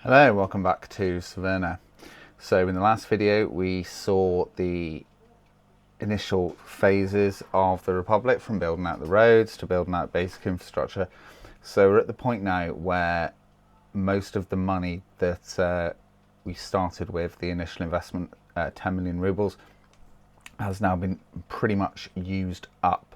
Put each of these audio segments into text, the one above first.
Hello, welcome back to Severna. So in the last video we saw the initial phases of the Republic, from building out the roads to building out basic infrastructure. So we're at the point now where most of the money that we started with, the initial investment, 10 million rubles, has now been pretty much used up.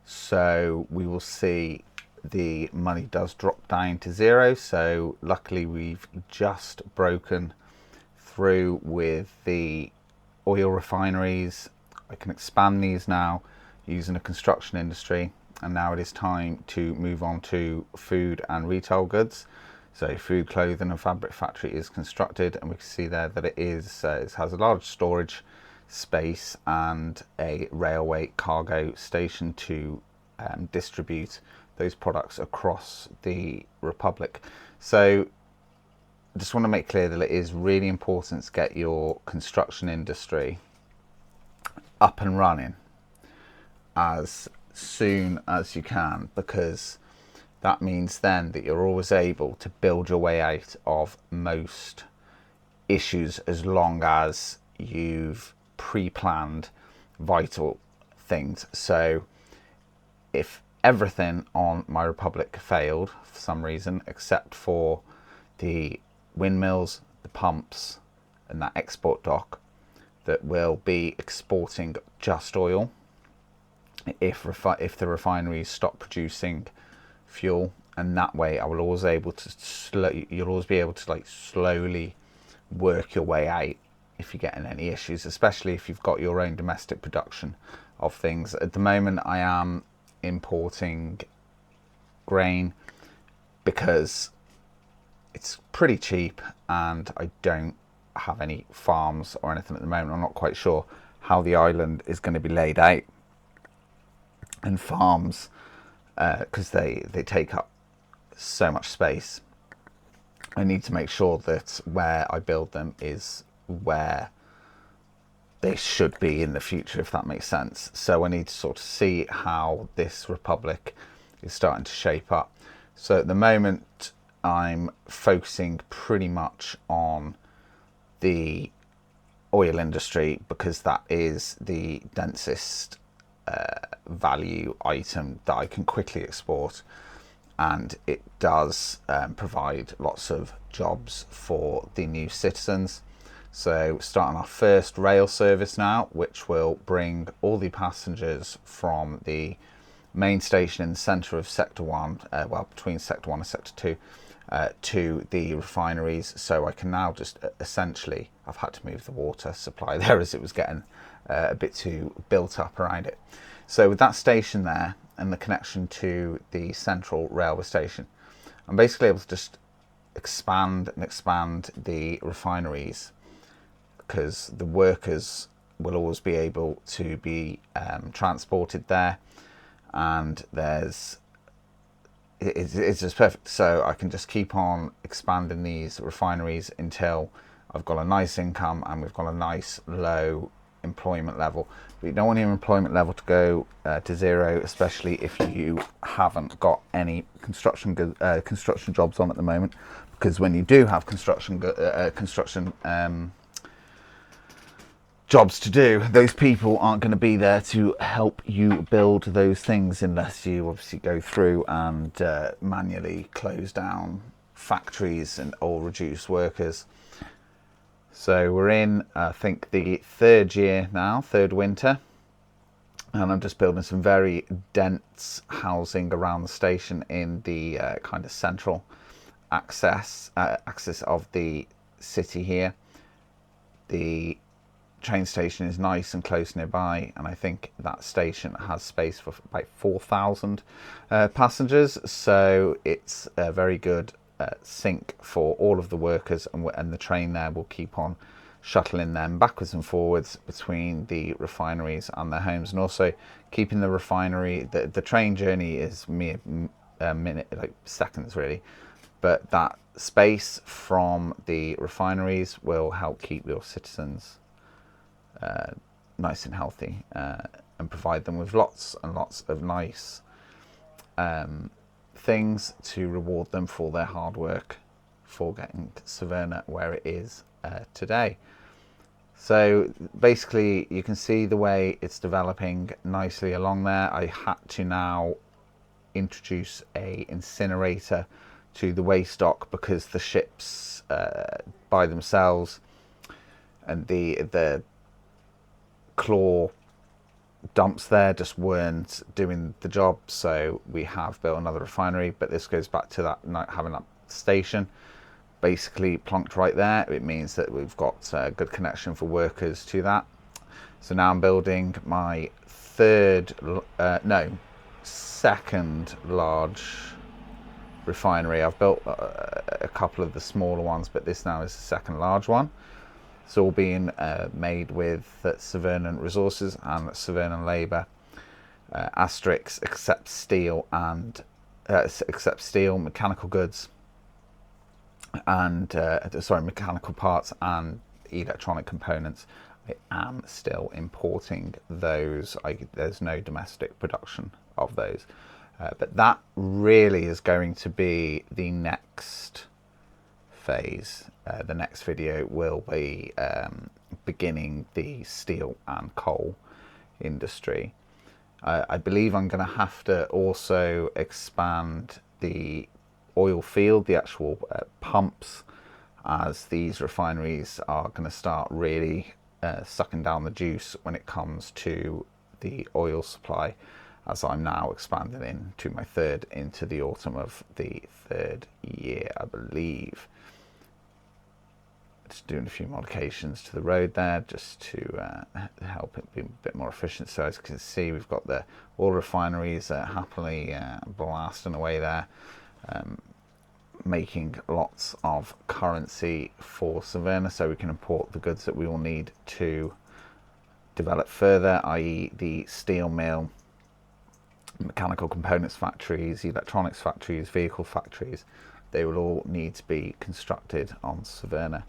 So we will see the money does drop down to zero. So luckily we've just broken through with the oil refineries. I can expand these now using a construction industry, and now it is time to move on to food and retail goods. So food, clothing and fabric factory is constructed, and we can see there that it has a large storage space and a railway cargo station to distribute those products across the Republic. So I just want to make clear that it is really important to get your construction industry up and running as soon as you can, because that means then that you're always able to build your way out of most issues, as long as you've pre-planned vital things. So if everything on my Republic failed for some reason, except for the windmills, the pumps and that export dock that will be exporting just oil, if the refineries stop producing fuel, and that way I will always able to you'll always be able to like slowly work your way out if you're getting any issues, especially if you've got your own domestic production of things. At the moment I am importing grain because it's pretty cheap, and I don't have any farms or anything at the moment. I'm not quite sure how the island is going to be laid out, and farms, because they take up so much space. I need to make sure that where I build them is where they should be in the future, if that makes sense. So I need to sort of see how this Republic is starting to shape up. So at the moment I'm focusing pretty much on the oil industry, because that is the densest value item that I can quickly export, and it does provide lots of jobs for the new citizens. So starting our first rail service now, which will bring all the passengers from the main station in the centre of Sector 1, between Sector 1 and Sector 2, to the refineries. So I can now just essentially, I've had to move the water supply there as it was getting a bit too built up around it. So with that station there and the connection to the central railway station, I'm basically able to just expand the refineries, because the workers will always be able to be transported there, and it's just perfect. So I can just keep on expanding these refineries until I've got a nice income and we've got a nice low employment level. But you don't want your employment level to go to zero, especially if you haven't got any construction jobs on at the moment, because when you do have construction jobs to do, those people aren't going to be there to help you build those things, unless you obviously go through and manually close down factories or reduce workers. So we're in, I think, the third year now, third winter, and I'm just building some very dense housing around the station in the kind of central axis of the city here. The train station is nice and close nearby, and I think that station has space for about 4,000 passengers, so it's a very good sink for all of the workers, and the train there will keep on shuttling them backwards and forwards between the refineries and their homes, and also keeping the refinery, the train journey is mere minute, like seconds really, but that space from the refineries will help keep your citizens nice and healthy, and provide them with lots and lots of nice things to reward them for their hard work for getting Severna where it is today. So basically you can see the way it's developing nicely along there. I had to now introduce a incinerator to the waste stock because the ships by themselves and the claw dumps there just weren't doing the job, so we have built another refinery. But this goes back to that having that station basically plonked right there. It means that we've got a good connection for workers to that. So now I'm building my second large refinery. I've built a couple of the smaller ones, but this now is the second large one. It's all being made with Severna resources and Severna labour. Asterix except steel and mechanical goods, and mechanical parts and electronic components. I am still importing those. There's no domestic production of those, but that really is going to be the next phase. The next video will be beginning the steel and coal industry. I believe I'm going to have to also expand the oil field, the actual pumps, as these refineries are going to start really sucking down the juice when it comes to the oil supply, as I'm now expanding into the autumn of the third year, I believe. Just doing a few modifications to the road there just to help it be a bit more efficient. So as you can see, we've got the oil refineries happily blasting away there, making lots of currency for Severna, so we can import the goods that we will need to develop further, i.e. the steel mill, mechanical components factories, electronics factories, vehicle factories. They will all need to be constructed on Severna.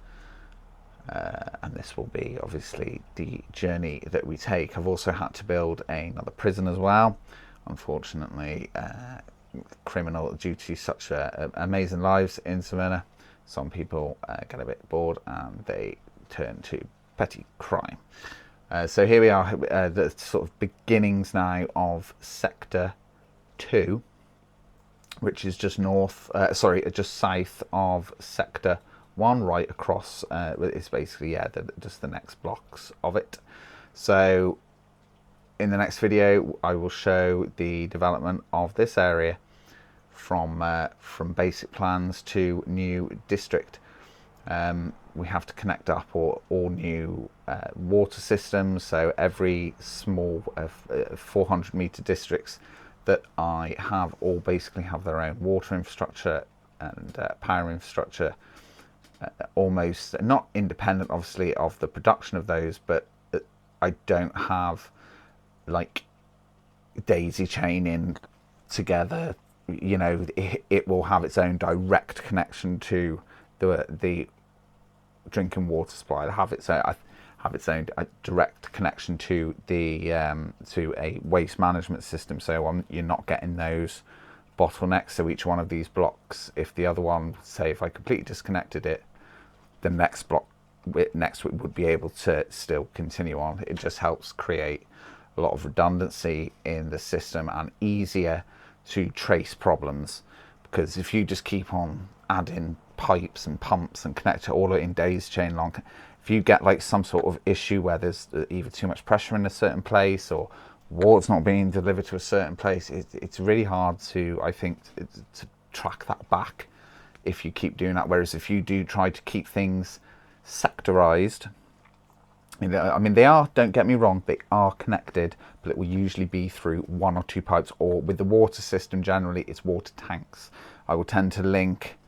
And this will be obviously the journey that we take. I've also had to build another prison as well. Unfortunately, criminal, due to such amazing lives in Severna, some people get a bit bored and they turn to petty crime. So here we are, the sort of beginnings now of Sector 2, which is just just south of Sector 1, right across. It's basically just the next blocks of it. So in the next video I will show the development of this area from basic plans to new district. We have to connect up all new water systems, so every small 400 meter districts that I have all basically have their own water infrastructure and power infrastructure, almost not independent obviously of the production of those, but I don't have like daisy chaining together. You know, it will have its own direct connection to the drinking water supply. Have its own direct connection to the to a waste management system. So you're not getting those bottlenecks. So each one of these blocks, if the other one, say if I completely disconnected it, the next block next would be able to still continue on. It just helps create a lot of redundancy in the system and easier to trace problems, because if you just keep on adding pipes and pumps and connect it all in days chain long, if you get like some sort of issue where there's either too much pressure in a certain place or water's not being delivered to a certain place, it's really hard to, I think, to track that back if you keep doing that. Whereas if you do try to keep things sectorized, I mean, they are, don't get me wrong, they are connected, but it will usually be through one or two pipes, or with the water system generally it's water tanks. I will tend to link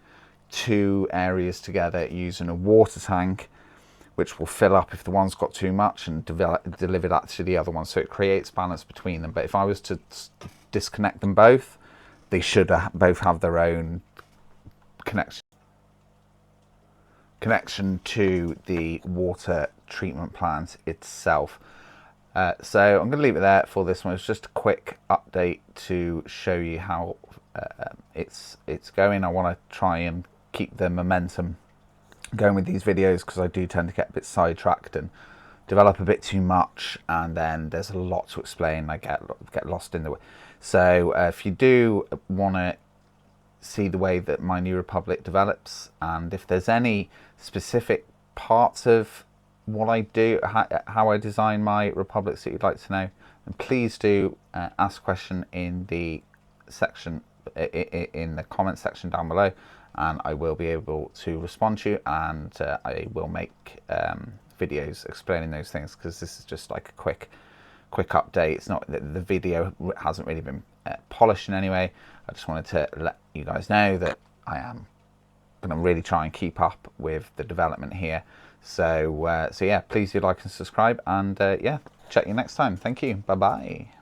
two areas together using a water tank, which will fill up if the one's got too much and deliver that to the other one, so it creates balance between them. But if I was to disconnect them both, they should both have their own connection to the water treatment plant itself. So I'm going to leave it there for this one. It's just a quick update to show you how it's going. I want to try and keep the momentum going with these videos, because I do tend to get a bit sidetracked and develop a bit too much, and then there's a lot to explain. I get lost in the way. So if you do want to see the way that my new Republic develops, and if there's any specific parts of what I do, how I design my Republics that you'd like to know, then please do ask a question in the section, in the comment section down below, and I will be able to respond to you, and I will make videos explaining those things, because this is just like a quick update. It's not, the video hasn't really been polished in any way. I just wanted to let you guys know that I am going to really try and keep up with the development here. So yeah, please do like and subscribe, and yeah, check you next time. Thank you. Bye bye.